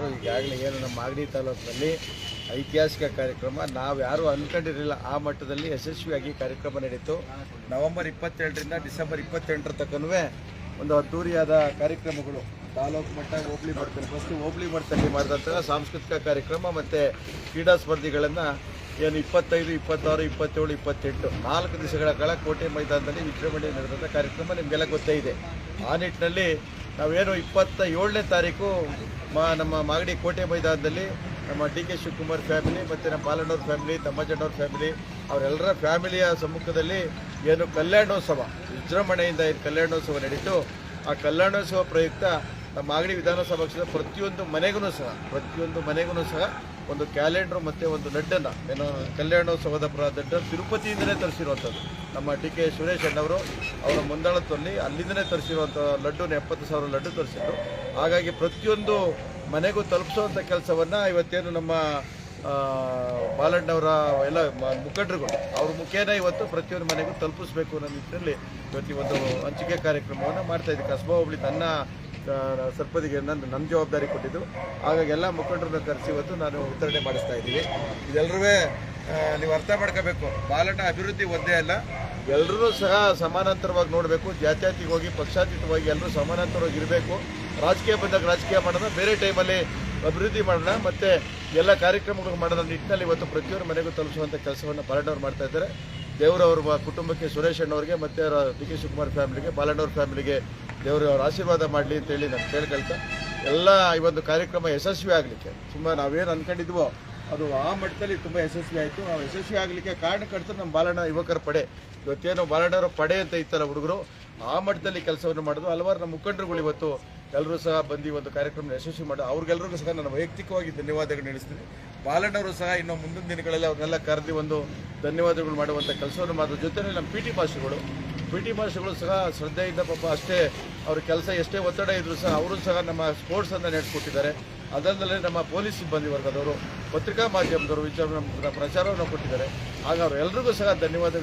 ಮಾಡಿಕೊಂಡ್ರು. ಈಗಾಗಲೇ ಏನು ನಮ್ಮ ಮಾಗಡಿ ತಾಲೂಕಿನಲ್ಲಿ ಐತಿಹಾಸಿಕ ಕಾರ್ಯಕ್ರಮ ನಾವು ಯಾರೂ ಅಂದ್ಕೊಂಡಿರಲಿಲ್ಲ ಆ ಮಟ್ಟದಲ್ಲಿ ಯಶಸ್ವಿಯಾಗಿ ಕಾರ್ಯಕ್ರಮ ನಡೀತು. ನವೆಂಬರ್ 27ರಿಂದ ಡಿಸೆಂಬರ್ 28 ತನಕನೂ ಒಂದು ಅದ್ದೂರಿಯಾದ ಕಾರ್ಯಕ್ರಮಗಳು ತಾಲೂಕು ಮಟ್ಟ ಹೋಬಳಿ ಮಟ್ಟದಲ್ಲಿ ಫಸ್ಟ್ ಹೋಬಳಿ ಮಟ್ಟದಲ್ಲಿ ಮಾಡಿದಂತಹ ಸಾಂಸ್ಕೃತಿಕ ಕಾರ್ಯಕ್ರಮ ಮತ್ತು ಕ್ರೀಡಾ ಸ್ಪರ್ಧೆಗಳನ್ನು ಏನು 25, 26, 27, 28 4 ದಿವಸಗಳ ಕಾಲ ಕೋಟೆ ಮೈದಾನದಲ್ಲಿ ವಿಜೃಂಭಣೆ ನಡೆದಂಥ ಕಾರ್ಯಕ್ರಮ ನಿಮಗೆಲ್ಲ ಗೊತ್ತೇ ಇದೆ. ಆ ನಿಟ್ಟಿನಲ್ಲಿ ನಾವೇನು 27ನೇ ತಾರೀಕು ನಮ್ಮ ಮಾಗಡಿ ಕೋಟೆ ಮೈದಾನದಲ್ಲಿ ನಮ್ಮ ಡಿ ಕೆ ಶಿವಕುಮಾರ್ ಫ್ಯಾಮಿಲಿ ಮತ್ತು ನಮ್ಮ ಬಾಲಣ್ಣವ್ರ ಫ್ಯಾಮಿಲಿ, ತಮ್ಮಜ್ಜಣ್ಣವ್ರ ಫ್ಯಾಮಿಲಿ ಅವರೆಲ್ಲರ ಫ್ಯಾಮಿಲಿಯ ಸಮ್ಮುಖದಲ್ಲಿ ಏನು ಕಲ್ಯಾಣೋತ್ಸವ ವಿಜೃಂಭಣೆಯಿಂದ ಏನು ಕಲ್ಯಾಣೋತ್ಸವ ನಡೀತು. ಆ ಕಲ್ಯಾಣೋತ್ಸವ ಪ್ರಯುಕ್ತ ನಮ್ಮ ಮಾಗಡಿ ವಿಧಾನಸಭಾ ಕ್ಷೇತ್ರದ ಪ್ರತಿಯೊಂದು ಮನೆಗೂ ಸಹ ಒಂದು ಕ್ಯಾಲೆಂಡ್ರು ಮತ್ತು ಒಂದು ಲಡ್ಡನ್ನು ಏನು ಕಲ್ಯಾಣೋತ್ಸವದ ಲಡ್ಡನ್ನು ತಿರುಪತಿಯಿಂದಲೇ ತರಿಸಿರುವಂಥದ್ದು. ನಮ್ಮ ಡಿ ಕೆ ಸುರೇಶ್ ಅಣ್ಣವರು ಅವರ ಮುಂದಾಳತ್ವದಲ್ಲಿ ಅಲ್ಲಿಂದಲೇ ತರಿಸಿರುವಂಥ ಲಡ್ಡುನ 70,000 ಲಡ್ಡು ತರಿಸಿದ್ರು. ಹಾಗಾಗಿ ಪ್ರತಿಯೊಂದು ಮನೆಗೂ ತಲುಪಿಸುವಂಥ ಕೆಲಸವನ್ನು ಇವತ್ತೇನು ನಮ್ಮ ಬಾಲಣ್ಣವರ ಎಲ್ಲ ಮುಖಂಡರುಗಳು ಅವ್ರ ಮುಖೇನ ಇವತ್ತು ಪ್ರತಿಯೊಂದು ಮನೆಗೂ ತಲುಪಿಸ್ಬೇಕು ಅನ್ನೋ ನಿಟ್ಟಿನಲ್ಲಿ ಇವತ್ತು ಒಂದು ಹಂಚಿಕೆ ಕಾರ್ಯಕ್ರಮವನ್ನು ಮಾಡ್ತಾಯಿದ್ದೀವಿ. ಕಸ್ಬಾ ಹೋಬಳಿ ನನ್ನ ಸರ್ಪದಿಗೆ ನನ್ನ ಜವಾಬ್ದಾರಿ ಕೊಟ್ಟಿದ್ದು. ಹಾಗಾಗಿ ಎಲ್ಲ ಮುಖಂಡರನ್ನ ಕರೆಸಿ ಇವತ್ತು ನಾನು ವಿತರಣೆ ಮಾಡಿಸ್ತಾ ಇದ್ದೀವಿ. ಇದೆಲ್ಲರೂ ನೀವು ಅರ್ಥ ಮಾಡ್ಕೋಬೇಕು, ಬಾಲಣ್ಣ ಅಭಿವೃದ್ಧಿ ಒಂದೇ ಅಲ್ಲ, ಎಲ್ಲರೂ ಸಹ ಸಮಾನಾಂತರವಾಗಿ ನೋಡಬೇಕು. ಜಾತ್ಯತೀತವಾಗಿ ಪಕ್ಷಾತೀತವಾಗಿ ಎಲ್ಲರೂ ಸಮಾನಾಂತರವಾಗಿ ಇರಬೇಕು. ರಾಜಕೀಯ ಬಂದಾಗ ರಾಜಕೀಯ ಮಾಡೋಣ, ಬೇರೆ ಟೈಮಲ್ಲಿ ಅಭಿವೃದ್ಧಿ ಮಾಡೋಣ, ಮತ್ತು ಎಲ್ಲ ಕಾರ್ಯಕ್ರಮಗಳು ಮಾಡೋಣ ನಿಟ್ಟಿನಲ್ಲಿ ಇವತ್ತು ಪ್ರತಿಯೊಂದು ಮನೆಗೂ ತಲುಪಿಸುವಂಥ ಕೆಲಸವನ್ನು ಬಾಲಣ್ಣವ್ರು ಮಾಡ್ತಾ ಇದ್ದಾರೆ. ದೇವರವ್ರ ಕುಟುಂಬಕ್ಕೆ, ಸುರೇಶ್ ಅಣ್ಣವ್ರಿಗೆ ಮತ್ತು ಡಿ ಕೆ ಶಿವಕುಮಾರ್ ಫ್ಯಾಮಿಲಿಗೆ, ಬಾಲಣ್ಣವ್ರ ಫ್ಯಾಮಿಲಿಗೆ ದೇವರು ಅವ್ರ ಆಶೀರ್ವಾದ ಮಾಡಲಿ ಅಂತೇಳಿ ನಾನು ಕೇಳ್ಕೊಳ್ತಾ ಎಲ್ಲ ಈ ಒಂದು ಕಾರ್ಯಕ್ರಮ ಯಶಸ್ವಿ ಆಗಲಿಕ್ಕೆ ನಾವೇನು ಅಂದ್ಕೊಂಡಿದ್ವೋ ಅದು ಆ ಮಟ್ಟದಲ್ಲಿ ತುಂಬ ಯಶಸ್ವಿ ಆಯಿತು. ಆ ಯಶಸ್ವಿ ಆಗಲಿಕ್ಕೆ ಕಾರಣಕರ್ತರು ನಮ್ಮ ಬಾಲಣ್ಣ ಯುವಕರ ಪಡೆ. ಇವತ್ತೇನು ಬಾಲಣ್ಣವರ ಪಡೆ ಅಂತ ಇತ್ತಲ್ಲ ಹುಡುಗರು, ಆ ಮಟ್ಟದಲ್ಲಿ ಕೆಲಸವನ್ನು ಮಾಡೋದು. ಹಲವಾರು ನಮ್ಮ ಮುಖಂಡರುಗಳು ಇವತ್ತು ಎಲ್ಲರೂ ಸಹ ಬಂದು ಒಂದು ಕಾರ್ಯಕ್ರಮ ಯಶಸ್ವಿ ಮಾಡೋದು. ಅವ್ರಿಗೆಲ್ಲರಿಗೂ ಸಹ ನಾನು ವೈಯಕ್ತಿಕವಾಗಿ ಧನ್ಯವಾದಗಳು ನಡೆಸ್ತೀನಿ. ಬಾಲಣ್ಣವರು ಸಹ ಇನ್ನು ಮುಂದಿನ ದಿನಗಳಲ್ಲಿ ಅವ್ರನ್ನೆಲ್ಲ ಕರೆದು ಒಂದು ಧನ್ಯವಾದಗಳು ಮಾಡುವಂಥ ಕೆಲಸವನ್ನು ಮಾಡೋದ್ರ ಜೊತೆಯಲ್ಲಿ ನಮ್ಮ ಪಿ ಟಿ ಮಾಸ್ಟರ್ಗಳು ಸಹ ಶ್ರದ್ಧೆಯಿಂದ ಪಾಪ ಅಷ್ಟೇ ಅವ್ರ ಕೆಲಸ ಎಷ್ಟೇ ಒತ್ತಡ ಇದ್ದರೂ ಸಹ ಅವರು ಸಹ ನಮ್ಮ ಸ್ಪೋರ್ಟ್ಸನ್ನು ನಡೆಸಿಕೊಟ್ಟಿದ್ದಾರೆ. ಅದಲ್ಲದೆ ನಮ್ಮ ಪೊಲೀಸ್ ಸಿಬ್ಬಂದಿ ವರ್ಗದವರು, ಪತ್ರಿಕಾ ಮಾಧ್ಯಮದವರು ಪ್ರಚಾರವನ್ನು ಕೊಟ್ಟಿದ್ದಾರೆ. ಆಗ ಅವರೆಲ್ಲರಿಗೂ ಸಹ ಧನ್ಯವಾದಗಳು.